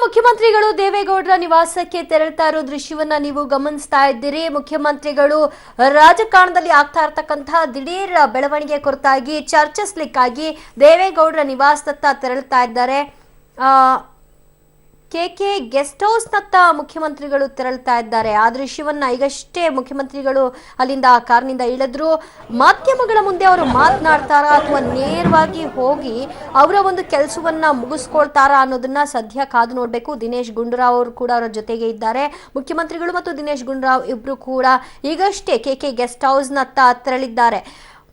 ಮುಖ್ಯಮಂತ್ರಿಗಳು ದೇವೇಗೌಡರ ನಿವಾಸಕ್ಕೆ ತೆರಳುತ್ತಾ ಇರೋ ದೃಶ್ಯವನ್ನ ನೀವು ಗಮನಿಸ್ತಾ ಇದ್ದೀರಿ. ಮುಖ್ಯಮಂತ್ರಿಗಳು ರಾಜಕಾರಣದಲ್ಲಿ ಆಗ್ತಾ ಇರತಕ್ಕಂತಹ ದಿಢೀರ್ ಬೆಳವಣಿಗೆ ಕುರಿತಾಗಿ ಚರ್ಚಿಸಲಿಕ್ಕಾಗಿ ದೇವೇಗೌಡರ ನಿವಾಸದತ್ತ ತೆರಳುತ್ತಾ ಇದ್ದಾರೆ. ಕೆಕೆ ಗೆಸ್ಟ್ ಹೌಸ್ ನತ್ತ ಮುಖ್ಯಮಂತ್ರಿಗಳು ತೆರಳುತ್ತಾ ಇದ್ದಾರೆ. ಆ ದೃಶ್ಯವನ್ನ ಈಗಷ್ಟೇ ಮುಖ್ಯಮಂತ್ರಿಗಳು ಅಲ್ಲಿಂದ ಕಾರ್ನಿಂದ ಇಳಿದ್ರು. ಮಾಧ್ಯಮಗಳ ಮುಂದೆ ಅವರು ಮಾತನಾಡ್ತಾರಾ ಅಥವಾ ನೇರವಾಗಿ ಹೋಗಿ ಅವರ ಒಂದು ಕೆಲಸವನ್ನ ಮುಗಿಸ್ಕೊಳ್ತಾರಾ ಅನ್ನೋದನ್ನ ಸದ್ಯ ಕಾದು ನೋಡ್ಬೇಕು. ದಿನೇಶ್ ಗುಂಡೂರಾವ್ ಅವರು ಕೂಡ ಅವರ ಜೊತೆಗೆ ಇದ್ದಾರೆ. ಮುಖ್ಯಮಂತ್ರಿಗಳು ಮತ್ತು ದಿನೇಶ್ ಗುಂಡೂರಾವ್ ಇಬ್ರು ಕೂಡ ಈಗಷ್ಟೇ ಕೆಕೆ ಗೆಸ್ಟ್ ಹೌಸ್ ನತ್ತ ತೆರಳಿದ್ದಾರೆ.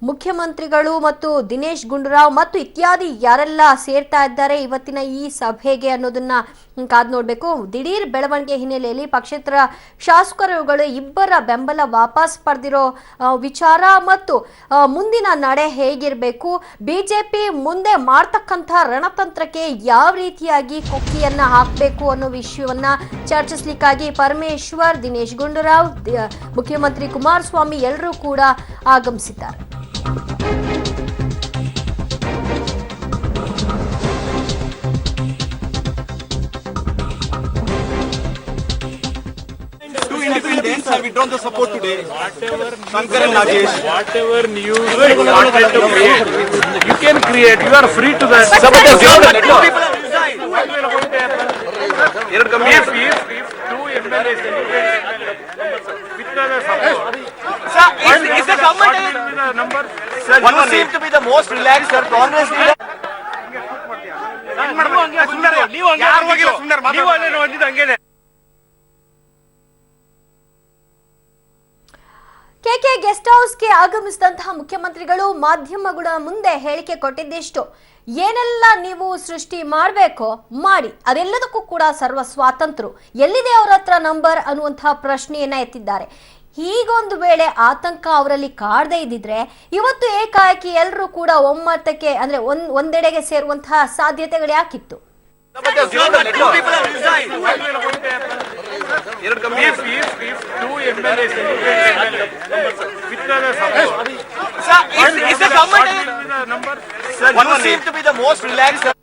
ಮುಖ್ಯಮಂತ್ರಿಗಳು ಮತ್ತು ದಿನೇಶ್ ಗುಂಡೂರಾವ್ ಮತ್ತು ಇತ್ಯಾದಿ ಯಾರೆಲ್ಲ ಸೇರ್ತಾ ಇದ್ದಾರೆ ಇವತ್ತಿನ ಈ ಸಭೆಗೆ ಅನ್ನೋದನ್ನ ಕಾದು ನೋಡ್ಬೇಕು. ದಿಢೀರ್ ಬೆಳವಣಿಗೆ ಹಿನ್ನೆಲೆಯಲ್ಲಿ ಪಕ್ಷೇತರ ಶಾಸಕರುಗಳು ಇಬ್ಬರ ಬೆಂಬಲ ವಾಪಸ್ ಪಡೆದಿರೋ ವಿಚಾರ ಮತ್ತು ಮುಂದಿನ ನಡೆ ಹೇಗಿರಬೇಕು, ಬಿಜೆಪಿ ಮುಂದೆ ಮಾಡ್ತಕ್ಕಂಥ ರಣತಂತ್ರಕ್ಕೆ ಯಾವ ರೀತಿಯಾಗಿ ಕೊಕ್ಕಿಯನ್ನ ಹಾಕಬೇಕು ಅನ್ನೋ ವಿಷಯವನ್ನ ಚರ್ಚಿಸಲಿಕ್ಕಾಗಿ ಪರಮೇಶ್ವರ್, ದಿನೇಶ್ ಗುಂಡೂರಾವ್, ಮುಖ್ಯಮಂತ್ರಿ ಕುಮಾರಸ್ವಾಮಿ ಎಲ್ಲರೂ ಕೂಡ ಆಗಮಿಸಿದ್ದಾರೆ. Independents have withdrawn the support today. Shankar and Nagesh. Whatever news you wanted to create, you can create. You are free to that. If two MLAs withdraw the support, Is the government with the number? Sir, you seem to be the most relaxed, sir. Congress leader. KK guest ಹೌಸ್ಗೆ ಆಗಮಿಸಿದಂತಹ ಮುಖ್ಯಮಂತ್ರಿಗಳು ಮಾಧ್ಯಮಗಳ ಮುಂದೆ ಹೇಳಿಕೆ ಕೊಟ್ಟಿದ್ದೆಷ್ಟು, ಏನೆಲ್ಲ ನೀವು ಸೃಷ್ಟಿ ಮಾಡಬೇಕೋ ಮಾಡಿ, ಅದೆಲ್ಲದಕ್ಕೂ ಕೂಡ ಸರ್ವ ಸ್ವಾತಂತ್ರ್ಯ, ಎಲ್ಲಿದೆ ಅವರ ಹತ್ರ ನಂಬರ್ ಅನ್ನುವಂತಹ ಪ್ರಶ್ನೆಯನ್ನ ಎತ್ತಿದ್ದಾರೆ. ಹೀಗೊಂದು ವೇಳೆ ಆತಂಕ ಅವರಲ್ಲಿ ಕಾಡದೇ ಇದ್ದಿದ್ರೆ ಇವತ್ತು ಏಕಾಏಕಿ ಎಲ್ಲರೂ ಕೂಡ ಒಮ್ಮತಕ್ಕೆ ಅಂದ್ರೆ ಒಂದೆಡೆಗೆ ಸೇರುವಂತಹ ಸಾಧ್ಯತೆಗಳು ಯಾಕಿತ್ತು? If two MLAs withdraw the support, Is the government with the number? Sir, you seem to be the most relaxed, sir.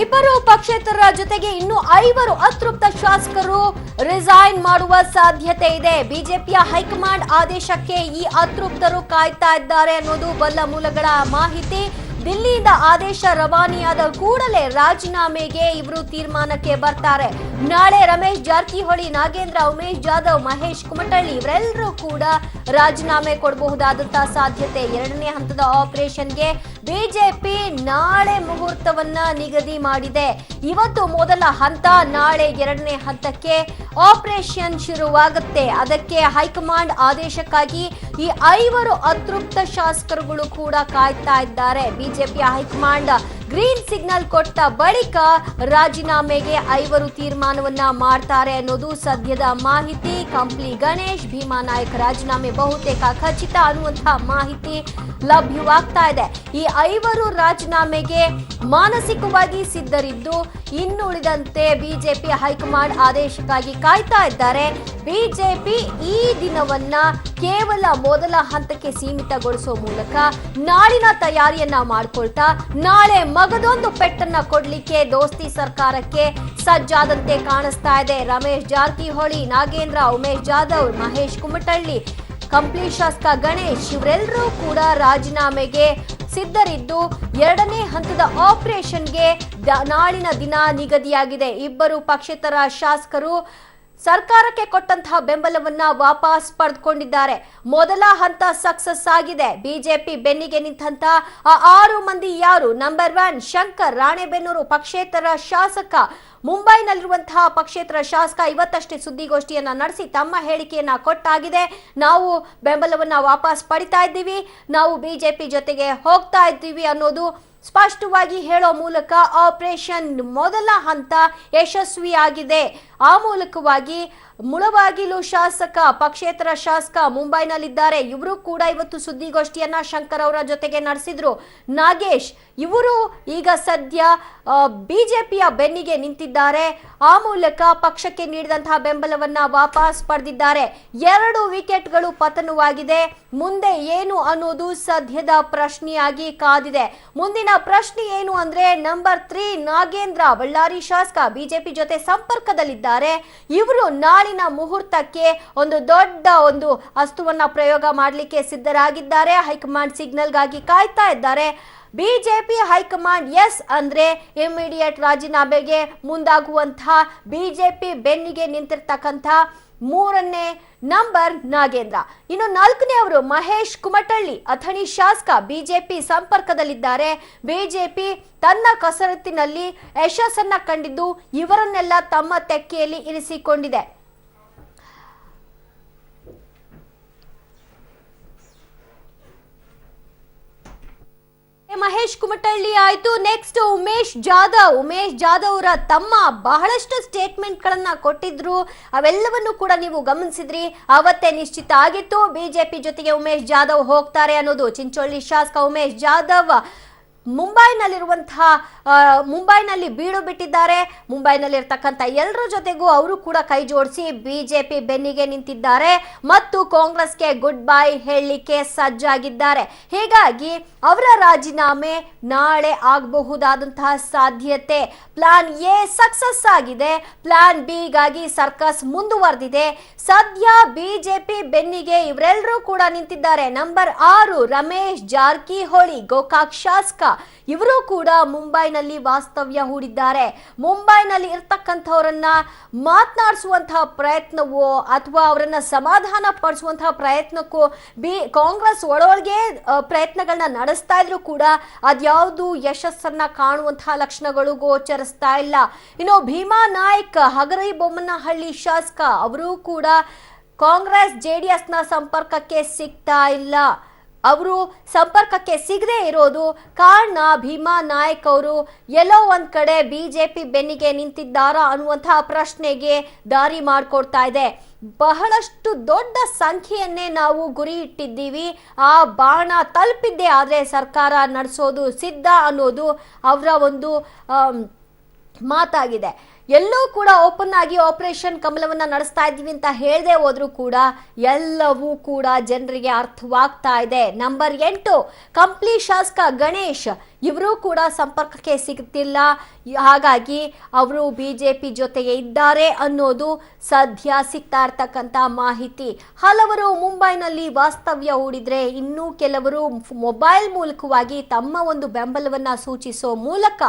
ಇಬ್ಬರು ಪಕ್ಷೇತರರ ಜೊತೆಗೆ ಇನ್ನು 5 ಅತೃಪ್ತ ಶಾಸಕರು ರಿಸೈನ್ ಮಾಡುವ ಸಾಧ್ಯತೆ ಇದೆ. ಬಿಜೆಪಿಯ ಹೈಕಮಾಂಡ್ ಆದೇಶಕ್ಕೆ ಈ ಅತೃಪ್ತರು ಕಾಯ್ತಾ ಇದ್ದಾರೆ ಅನ್ನೋದು ಬಲ್ಲ ಮೂಲಗಳ ಮಾಹಿತಿ. ದಿಲ್ಲಿಯಿಂದ ಆದೇಶ ರವಾನೆಯಾದ ಕೂಡಲೇ ರಾಜೀನಾಮೆಗೆ ಇವರು ತೀರ್ಮಾನಕ್ಕೆ ಬರ್ತಾರೆ. ನಾಳೆ ರಮೇಶ್ ಜಾರಕಿಹೊಳಿ, ನಾಗೇಂದ್ರ, ಉಮೇಶ್ ಜಾಧವ್, ಮಹೇಶ್ ಕುಮಟಳ್ಳಿ ಇವರೆಲ್ಲರೂ ಕೂಡ ರಾಜೀನಾಮೆ ಕೊಡಬಹುದಾದಂತಹ ಸಾಧ್ಯತೆ. 2ನೇ ಹಂತದ ಆಪರೇಷನ್ಗೆ ಬಿಜೆಪಿ ನಾಳೆ ಮುಹೂರ್ತವನ್ನ ನಿಗದಿ ಮಾಡಿದೆ. ಇವತ್ತು ಮೊದಲ ಹಂತ, ನಾಳೆ 2ನೇ ಹಂತಕ್ಕೆ ಆಪರೇಷನ್ ಶುರುವಾಗುತ್ತೆ. ಅದಕ್ಕೆ ಹೈಕಮಾಂಡ್ ಆದೇಶಕ್ಕಾಗಿ ಈ 5 ಅತೃಪ್ತ ಶಾಸಕರುಗಳು ಕೂಡ ಕಾಯ್ತಾ ಇದ್ದಾರೆ. ಬಿಜೆಪಿಯ ಹೈಕಮಾಂಡ್ ಗ್ರೀನ್ ಸಿಗ್ನಲ್ ಕೊಟ್ಟ ಬಳಿಕ ರಾಜೀನಾಮೆಗೆ 5 ತೀರ್ಮಾನವನ್ನ ಮಾಡ್ತಾರೆ ಅನ್ನೋದು ಸದ್ಯದ ಮಾಹಿತಿ. ಕಂಪ್ಲಿ ಗಣೇಶ್, ಭೀಮಾ ನಾಯಕ್ ರಾಜೀನಾಮೆ ಬಹುತೇಕ ಖಚಿತ ಅನ್ನುವಂತಹ ಮಾಹಿತಿ ಲಭ್ಯವಾಗ್ತಾ ಇದೆ. ಈ 5 ರಾಜೀನಾಮೆಗೆ ಮಾನಸಿಕವಾಗಿ ಸಿದ್ಧರಿದ್ದು ಇನ್ನುಳಿದಂತೆ ಬಿಜೆಪಿ ಹೈಕಮಾಂಡ್ ಆದೇಶಕ್ಕಾಗಿ ಕಾಯ್ತಾ ಇದ್ದಾರೆ. ಬಿಜೆಪಿ ಈ ದಿನವನ್ನ ಕೇವಲ ಮೊದಲ ಹಂತಕ್ಕೆ ಸೀಮಿತಗೊಳಿಸುವ ಮೂಲಕ ನಾಳಿನ ತಯಾರಿಯನ್ನ ಮಾಡ್ಕೊಳ್ತಾ ನಾಳೆ ಮಗದೊಂದು ಪೆಟ್ಟನ್ನ ಕೊಡ್ಲಿಕ್ಕೆ ದೋಸ್ತಿ ಸರ್ಕಾರಕ್ಕೆ ಸಜ್ಜಾದಂತೆ ಕಾಣಿಸ್ತಾ ಇದೆ. ರಮೇಶ್ ಜಾರಕಿಹೊಳಿ, ನಾಗೇಂದ್ರ, ಉಮೇಶ್ ಜಾಧವ್, ಮಹೇಶ್ ಕುಮಟಳ್ಳಿ, ಕಂಪ್ಲಿ ಶಾಸಕ ಗಣೇಶ್ ಇವರೆಲ್ಲರೂ ಕೂಡ ರಾಜೀನಾಮೆಗೆ ಸಿದ್ಧರಿದ್ದು 2ನೇ ಹಂತದ ಆಪರೇಷನ್ಗೆ ನಾಳಿನ ದಿನ ನಿಗದಿಯಾಗಿದೆ. ಇಬ್ಬರು ಪಕ್ಷೇತರ ಶಾಸಕರು ಸರ್ಕಾರಕ್ಕೆ ಕೊಟ್ಟಂತಹ ಬೆಂಬಲವನ್ನ ವಾಪಸ್ ಪಡೆದುಕೊಂಡಿದ್ದಾರೆ. ಮೊದಲ ಹಂತ ಸಕ್ಸಸ್ ಆಗಿದೆ. ಬಿಜೆಪಿ ಬೆನ್ನಿಗೆ ನಿಂತಹ 6 ಮಂದಿ ಯಾರು? ನಂಬರ್ 1 ಶಂಕರ್, ರಾಣೆಬೆನ್ನೂರು ಪಕ್ಷೇತರ ಶಾಸಕ. ಮುಂಬೈನಲ್ಲಿರುವಂತಹ ಪಕ್ಷೇತರ ಶಾಸಕ ಇವತ್ತಷ್ಟೇ ಸುದ್ದಿಗೋಷ್ಠಿಯನ್ನ ನಡೆಸಿ ತಮ್ಮ ಹೇಳಿಕೆಯನ್ನ ಕೊಟ್ಟಾಗಿದೆ. ನಾವು ಬೆಂಬಲವನ್ನ ವಾಪಸ್ ಪಡಿತಾ ಇದ್ದೀವಿ, ನಾವು ಬಿಜೆಪಿ ಜೊತೆಗೆ ಹೋಗ್ತಾ ಇದ್ದೀವಿ ಅನ್ನೋದು ಸ್ಪಷ್ಟವಾಗಿ ಹೇಳೋ ಮೂಲಕ ಆಪರೇಷನ್ ಮೊದಲ ಹಂತ ಯಶಸ್ವಿಯಾಗಿದೆ. ಆ ಮೂಲಕವಾಗಿ ಮುಳಬಾಗಿಲು ಶಾಸಕ, ಪಕ್ಷೇತರ ಶಾಸಕ ಮುಂಬೈನಲ್ಲಿದ್ದಾರೆ. ಇವರು ಕೂಡ ಇವತ್ತು ಸುದ್ದಿಗೋಷ್ಠಿಯನ್ನ ಶಂಕರ್ ಅವರ ಜೊತೆಗೆ ನಡೆಸಿದ್ರು. ನಾಗೇಶ್ ಇವರು ಈಗ ಸದ್ಯ ಬಿಜೆಪಿಯ ಬೆನ್ನಿಗೆ ನಿಂತಿದ್ದಾರೆ. ಆ ಮೂಲಕ ಪಕ್ಷಕ್ಕೆ ನೀಡಿದಂತಹ ಬೆಂಬಲವನ್ನ ವಾಪಸ್ ಪಡೆದಿದ್ದಾರೆ. 2 ವಿಕೆಟ್ಗಳು ಪತನವಾಗಿದೆ. ಮುಂದೆ ಏನು ಅನ್ನೋದು ಸದ್ಯದ ಪ್ರಶ್ನೆಯಾಗಿ ಕಾದಿದೆ. ಮುಂದಿನ ಪ್ರಶ್ನೆ ಏನು ಅಂದ್ರೆ ನಂಬರ್ 3 ನಾಗೇಂದ್ರ, ಬಳ್ಳಾರಿ ಶಾಸಕ, ಬಿಜೆಪಿ ಜೊತೆ ಸಂಪರ್ಕದಲ್ಲಿದ್ದಾರೆ. ಇವರು ನಾಳಿನ ಮುಹೂರ್ತಕ್ಕೆ ಒಂದು ದೊಡ್ಡ ಅಸ್ತ್ರವನ್ನ ಪ್ರಯೋಗ ಮಾಡಲಿಕ್ಕೆ ಸಿದ್ಧರಾಗಿದ್ದಾರೆ. ಹೈಕಮಾಂಡ್ ಸಿಗ್ನಲ್ಗಾಗಿ ಕಾಯ್ತಾ ಇದ್ದಾರೆ. ಬಿಜೆಪಿ ಹೈಕಮಾಂಡ್ ಎಸ್ ಅಂದ್ರೆ ಇಮಿಡಿಯೇಟ್ ರಾಜೀನಾಮೆಗೆ ಮುಂದಾಗುವಂತಹ ಬಿಜೆಪಿ ಬೆನ್ನಿಗೆ ನಿಂತಿರ್ತಕ್ಕಂಥ 3ನೇ ನಂಬರ್ ನಾಗೇಂದ್ರ. ಇನ್ನು 4ನೇವರು ಮಹೇಶ್ ಕುಮಟಳ್ಳಿ, ಅಥಣಿ ಶಾಸಕ, ಬಿಜೆಪಿ ಸಂಪರ್ಕದಲ್ಲಿದ್ದಾರೆ. ಬಿಜೆಪಿ ತನ್ನ ಕಸರತ್ತಿನಲ್ಲಿ ಯಶಸ್ಸನ್ನ ಕಂಡಿದ್ದು ಇವರನ್ನೆಲ್ಲ ತಮ್ಮ ತೆಕ್ಕೆಯಲ್ಲಿ ಇರಿಸಿಕೊಂಡಿದೆ. ಮಹೇಶ್ ಕುಮಟಳ್ಳಿ ಆಯ್ತು. ನೆಕ್ಸ್ಟ್ ಉಮೇಶ್ ಜಾಧವ್ ಅವರ ತಮ್ಮ ಬಹಳಷ್ಟು ಸ್ಟೇಟ್ಮೆಂಟ್ ಗಳನ್ನ ಕೊಟ್ಟಿದ್ರು. ಅವೆಲ್ಲವನ್ನು ಕೂಡ ನೀವು ಗಮನಿಸಿದ್ರಿ. ಅವತ್ತೇ ನಿಶ್ಚಿತ ಆಗಿತ್ತು ಬಿಜೆಪಿ ಜೊತೆಗೆ ಉಮೇಶ್ ಜಾಧವ್ ಹೋಗ್ತಾರೆ ಅನ್ನೋದು. ಚಿಂಚೋಳಿ ಶಾಸಕ ಉಮೇಶ್ ಜಾಧವ್ ಮುಂಬೈನಲ್ಲಿ ಬೀಡು ಬಿಟ್ಟಿದ್ದಾರೆ. ಮುಂಬೈನಲ್ಲಿರ್ತಕ್ಕಂಥ ಎಲ್ಲರ ಜೊತೆಗೂ ಅವರು ಕೂಡ ಕೈ ಜೋಡಿಸಿ ಬಿಜೆಪಿ ಬೆನ್ನಿಗೆ ನಿಂತಿದ್ದಾರೆ ಮತ್ತು ಕಾಂಗ್ರೆಸ್ಗೆ ಗುಡ್ ಬೈ ಹೇಳಲಿಕ್ಕೆ ಸಜ್ಜಾಗಿದ್ದಾರೆ. ಹೀಗಾಗಿ ಅವರ ರಾಜೀನಾಮೆ ನಾಳೆ ಆಗಬಹುದಾದಂತಹ ಸಾಧ್ಯತೆ. ಪ್ಲಾನ್ ಎ ಸಕ್ಸಸ್ ಆಗಿದೆ. ಪ್ಲಾನ್ ಬಿ ಗಾಗಿ ಸರ್ಕಸ್ ಮುಂದುವರೆದಿದೆ. ಸದ್ಯ ಬಿಜೆಪಿ ಬೆನ್ನಿಗೆ ಇವರೆಲ್ಲರೂ ಕೂಡ ನಿಂತಿದ್ದಾರೆ. ನಂಬರ್ 6 ರಮೇಶ್ ಜಾರಕಿಹೊಳಿ, ಗೋಕಾಕ್ ಶಾಸಕ. ಇವರು ಕೂಡ ಮುಂಬೈನಲ್ಲಿ ವಾಸ್ತವ್ಯ ಹೂಡಿದ್ದಾರೆ. ಮುಂಬೈನಲ್ಲಿ ಇರ್ತಕ್ಕಂಥವರನ್ನ ಮಾತನಾಡಿಸುವಂತಹ ಪ್ರಯತ್ನವೋ ಅಥವಾ ಅವರನ್ನ ಸಮಾಧಾನ ಪಡಿಸುವಂತಹ ಪ್ರಯತ್ನಕ್ಕೂ ಕಾಂಗ್ರೆಸ್ ಒಳಗೆ ಪ್ರಯತ್ನಗಳನ್ನ ನಡೆಸ್ತಾ ಇದ್ರು ಕೂಡ ಅದ್ಯಾವುದು ಯಶಸ್ಸನ್ನ ಕಾಣುವಂತಹ ಲಕ್ಷಣಗಳು ಗೋಚರಿಸ್ತಾ ಇಲ್ಲ. ಇನ್ನು ಭೀಮಾ ನಾಯ್ಕ್, ಹಗರಿಬೊಮ್ಮನಹಳ್ಳಿ ಶಾಸಕ, ಅವರು ಕೂಡ ಕಾಂಗ್ರೆಸ್ ಜೆಡಿಎಸ್ನ ಸಂಪರ್ಕಕ್ಕೆ ಸಿಗ್ತಾ ಇಲ್ಲ. ಅವರು ಸಂಪರ್ಕಕ್ಕೆ ಸಿಗದೆ ಇರೋದು ಕಾರಣ ಭೀಮಾ ನಾಯ್ಕ್ ಅವರು ಎಲ್ಲೋ ಒಂದ್ ಕಡೆ ಬಿಜೆಪಿ ಬೆನ್ನಿಗೆ ನಿಂತಿದ್ದಾರಾ ಅನ್ನುವಂತಹ ಪ್ರಶ್ನೆಗೆ ದಾರಿ ಮಾಡಿಕೊಡ್ತಾ ಇದೆ. ಬಹಳಷ್ಟು ದೊಡ್ಡ ಸಂಖ್ಯೆಯನ್ನೇ ನಾವು ಗುರಿ ಇಟ್ಟಿದ್ದೀವಿ, ಆ ಬಾಣ ತಲುಪಿದ್ದೆ ಆದರೆ ಸರ್ಕಾರ ನಡೆಸೋದು ಸಿದ್ಧ ಅನ್ನೋದು ಅವರ ಒಂದು ಮಾತಾಗಿದೆ. ಎಲ್ಲೂ ಕೂಡ ಓಪನ್ ಆಗಿ ಆಪರೇಷನ್ ಕಮಲವನ್ನ ನಡೆಸ್ತಾ ಇದ್ದೀವಿ ಅಂತ ಹೇಳದೆ ಹೋದ್ರೂ ಕೂಡ ಎಲ್ಲವೂ ಕೂಡ ಜನರಿಗೆ ಅರ್ಥವಾಗ್ತಾ ಇದೆ. ನಂಬರ್ 8 ಕಂಪ್ಲಿ ಶಾಸಕ ಗಣೇಶ್, ಇವರು ಕೂಡ ಸಂಪರ್ಕಕ್ಕೆ ಸಿಗುತ್ತಿಲ್ಲ. ಹಾಗಾಗಿ ಅವರು ಬಿಜೆಪಿ ಜೊತೆಗೆ ಇದ್ದಾರೆ ಅನ್ನೋದು ಸದ್ಯ ಸಿಗ್ತಾ ಇರ್ತಕ್ಕಂಥ ಮಾಹಿತಿ. ಹಲವರು ಮುಂಬೈನಲ್ಲಿ ವಾಸ್ತವ್ಯ ಹೂಡಿದ್ರೆ ಇನ್ನೂ ಕೆಲವರು ಮೊಬೈಲ್ ಮೂಲಕವಾಗಿ ತಮ್ಮ ಒಂದು ಬೆಂಬಲವನ್ನ ಸೂಚಿಸೋ ಮೂಲಕ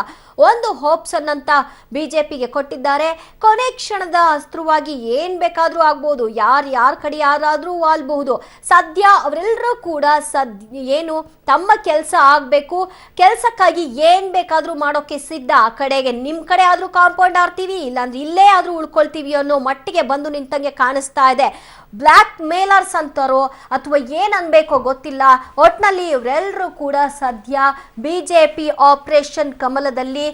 ಒಂದು ಹೋಪ್ಸ್ ಅನ್ನಂತ ಬಿಜೆಪಿಗೆ ಕೊಟ್ಟಿದ್ದಾರೆ. ಕೊನೆ ಕ್ಷಣದ ಅಸ್ತ್ರವಾಗಿ ಏನ್ ಬೇಕಾದ್ರೂ ಆಗ್ಬಹುದು, ಯಾರ ಕಡೆ ಯಾರಾದ್ರೂ ವಾಲ್ಬಹುದು. ಸದ್ಯ ಅವರೆಲ್ಲರೂ ಕೂಡ ಏನು ತಮ್ಮ ಕೆಲಸ ಆಗ್ಬೇಕು, ಕೆಲಸಕ್ಕಾಗಿ ಏನ್ ಬೇಕಾದ್ರೂ ಮಾಡೋಕೆ ಸಿದ್ಧ. ಆ ಕಡೆಗೆ ನಿಮ್ ಕಡೆ ಆದ್ರೂ ಕಾಂಪೌಂಡ್ ಆಡ್ತೀವಿ, ಇಲ್ಲಾಂದ್ರೆ ಇಲ್ಲೇ ಆದ್ರೂ ಉಳ್ಕೊಳ್ತೀವಿ ಅನ್ನೋ ಮಟ್ಟಿಗೆ ಬಂದು ನಿಂತಂಗೆ ಕಾಣಿಸ್ತಾ ಇದೆ. ಬ್ಲ್ಯಾಕ್ ಮೇಲರ್ಸ್ ಅಂತಾರೋ ಅಥವಾ ಏನ್ ಅನ್ಬೇಕೋ ಗೊತ್ತಿಲ್ಲ. ಒಟ್ನಲ್ಲಿ ಇವರೆಲ್ಲರೂ ಕೂಡ ಸದ್ಯ ಬಿಜೆಪಿ ಆಪರೇಷನ್ ಕಮಲದಲ್ಲಿ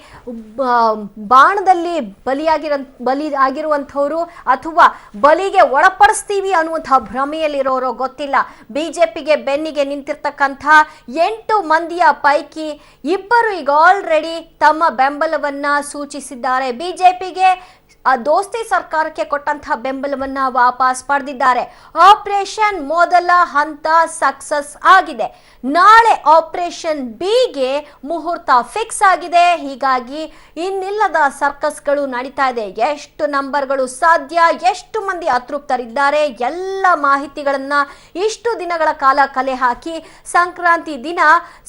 ಬಾಣದಲ್ಲಿ ಬಲಿ ಆಗಿರುವಂಥವ್ರು ಅಥವಾ ಬಲಿಗೆ ಒಳಪಡಿಸ್ತೀವಿ ಅನ್ನುವಂತಹ ಭ್ರಮೆಯಲ್ಲಿರೋರೋ ಗೊತ್ತಿಲ್ಲ. ಬಿಜೆಪಿಗೆ ಬೆನ್ನಿಗೆ ನಿಂತಿರ್ತಕ್ಕಂಥ 8 ಮಂದಿಯ ಪೈಕಿ 2 ಈಗ ಆಲ್ರೆಡಿ ತಮ್ಮ ಬೆಂಬಲವನ್ನ ಸೂಚಿಸಿದ್ದಾರೆ. ಬಿಜೆಪಿಗೆ ದೋಸ್ತಿ ಸರ್ಕಾರಕ್ಕೆ ಕೊಟ್ಟಂತಹ ಬೆಂಬಲವನ್ನ ವಾಪಸ್ ಪಡೆದಿದ್ದಾರೆ. ಆಪರೇಷನ್ ಮೊದಲ ಹಂತ ಸಕ್ಸಸ್ ಆಗಿದೆ. ನಾಳೆ ಆಪರೇಷನ್ ಬಿಗೆ ಮುಹೂರ್ತ ಫಿಕ್ಸ್ ಆಗಿದೆ. ಹೀಗಾಗಿ ಇನ್ನಿಲ್ಲದ ಸರ್ಕಸ್ಗಳು ನಡೀತಾ ಇದೆ. ಎಷ್ಟು ನಂಬರ್ಗಳು ಸಾಧ್ಯ, ಎಷ್ಟು ಮಂದಿ ಅತೃಪ್ತರಿದ್ದಾರೆ, ಎಲ್ಲ ಮಾಹಿತಿಗಳನ್ನ ಇಷ್ಟು ದಿನಗಳ ಕಾಲ ಕಲೆ ಹಾಕಿ ಸಂಕ್ರಾಂತಿ ದಿನ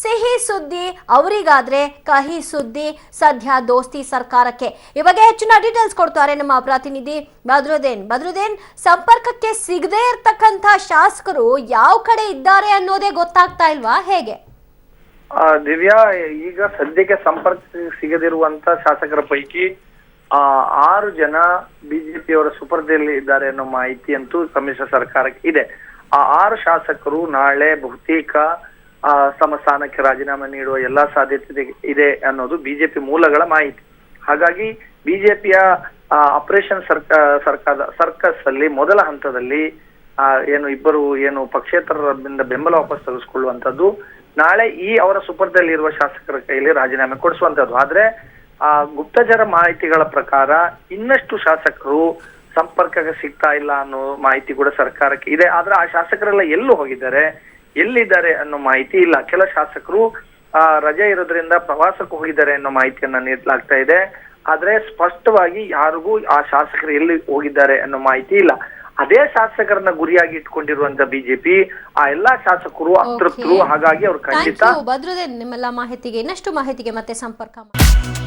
ಸಿಹಿ ಸುದ್ದಿ ಅವರಿಗಾದ್ರೆ ಕಹಿ ಸುದ್ದಿ ಸದ್ಯ ದೋಸ್ತಿ ಸರ್ಕಾರಕ್ಕೆ. ಇವಾಗ ಹೆಚ್ಚಿನ ಡೀಟೇಲ್ಸ್ ಕೊಡ್ತಾರೆ ಕೊಡ್ತಾರೆ ನಮ್ಮ ಪ್ರತಿನಿಧಿ ಬದ್ರುದ್ದೀನ್ ಸಂಪರ್ಕಕ್ಕೆ ಸಿಗದೇ ಇರ್ತಕ್ಕಂಥ ಶಾಸಕರು ಯಾವ ಕಡೆ ಇದ್ದಾರೆ ಅನ್ನೋದೇ ಗೊತ್ತಾಗ್ತಾ ಇಲ್ವಾ, ಹೇಗೆ? ದಿವ್ಯಾ, ಈಗ ಸದ್ಯಕ್ಕೆ ಸಂಪರ್ಕ ಸಿಗದಿರುವಂತ ಶಾಸಕರ ಪೈಕಿ 6 ಜನ ಬಿಜೆಪಿಯವರ ಸುಪರ್ದಿಯಲ್ಲಿ ಇದ್ದಾರೆ ಅನ್ನೋ ಮಾಹಿತಿ ಅಂತೂ ಸಮ್ಮಿಶ್ರ ಸರ್ಕಾರಕ್ಕೆ ಇದೆ. ಆ 6 ಶಾಸಕರು ನಾಳೆ ಬಹುತೇಕ ತಮ್ಮ ಸ್ಥಾನಕ್ಕೆ ರಾಜೀನಾಮೆ ನೀಡುವ ಎಲ್ಲಾ ಸಾಧ್ಯತೆ ಇದೆ ಅನ್ನೋದು ಬಿಜೆಪಿ ಮೂಲಗಳ ಮಾಹಿತಿ. ಹಾಗಾಗಿ ಬಿಜೆಪಿಯ ಆಪರೇಷನ್ ಸರ್ಕಸ್ ಅಲ್ಲಿ ಮೊದಲ ಹಂತದಲ್ಲಿ ಇಬ್ಬರು ಪಕ್ಷೇತರರಿಂದ ಬೆಂಬಲ ವಾಪಸ್ ತೆಗೆದುಕೊಳ್ಳುವಂತದ್ದು, ನಾಳೆ ಅವರ ಸುಪರ್ದಲ್ಲಿ ಇರುವ ಶಾಸಕರ ಕೈಯಲ್ಲಿ ರಾಜೀನಾಮೆ ಕೊಡಿಸುವಂತದ್ದು. ಆದ್ರೆ ಗುಪ್ತಚರ ಮಾಹಿತಿಗಳ ಪ್ರಕಾರ ಇನ್ನಷ್ಟು ಶಾಸಕರು ಸಂಪರ್ಕಕ್ಕೆ ಸಿಗ್ತಾ ಇಲ್ಲ ಅನ್ನೋ ಮಾಹಿತಿ ಕೂಡ ಸರ್ಕಾರಕ್ಕೆ ಇದೆ. ಆದ್ರೆ ಆ ಶಾಸಕರೆಲ್ಲ ಎಲ್ಲೂ ಹೋಗಿದ್ದಾರೆ, ಎಲ್ಲಿದ್ದಾರೆ ಅನ್ನೋ ಮಾಹಿತಿ ಇಲ್ಲ. ಕೆಲ ಶಾಸಕರು ರಜೆ ಇರೋದ್ರಿಂದ ಪ್ರವಾಸಕ್ಕೆ ಹೋಗಿದ್ದಾರೆ ಅನ್ನೋ ಮಾಹಿತಿಯನ್ನ ನೀಡಲಾಗ್ತಾ ಇದೆ. ಆದ್ರೆ ಸ್ಪಷ್ಟವಾಗಿ ಯಾರಿಗೂ ಆ ಶಾಸಕರು ಎಲ್ಲಿ ಹೋಗಿದ್ದಾರೆ ಅನ್ನೋ ಮಾಹಿತಿ ಇಲ್ಲ. ಅದೇ ಶಾಸಕರನ್ನ ಗುರಿಯಾಗಿ ಇಟ್ಕೊಂಡಿರುವಂತ ಬಿಜೆಪಿ ಆ ಎಲ್ಲಾ ಶಾಸಕರು ಅತೃಪ್ತರು. ಹಾಗಾಗಿ ಅವ್ರು ಖಂಡಿತ ಬದ್ರುದ್ದೀನ್, ನಿಮ್ಮೆಲ್ಲ ಮಾಹಿತಿಗೆ ಇನ್ನಷ್ಟು ಮಾಹಿತಿಗೆ ಮತ್ತೆ ಸಂಪರ್ಕ ಮಾಡಿ.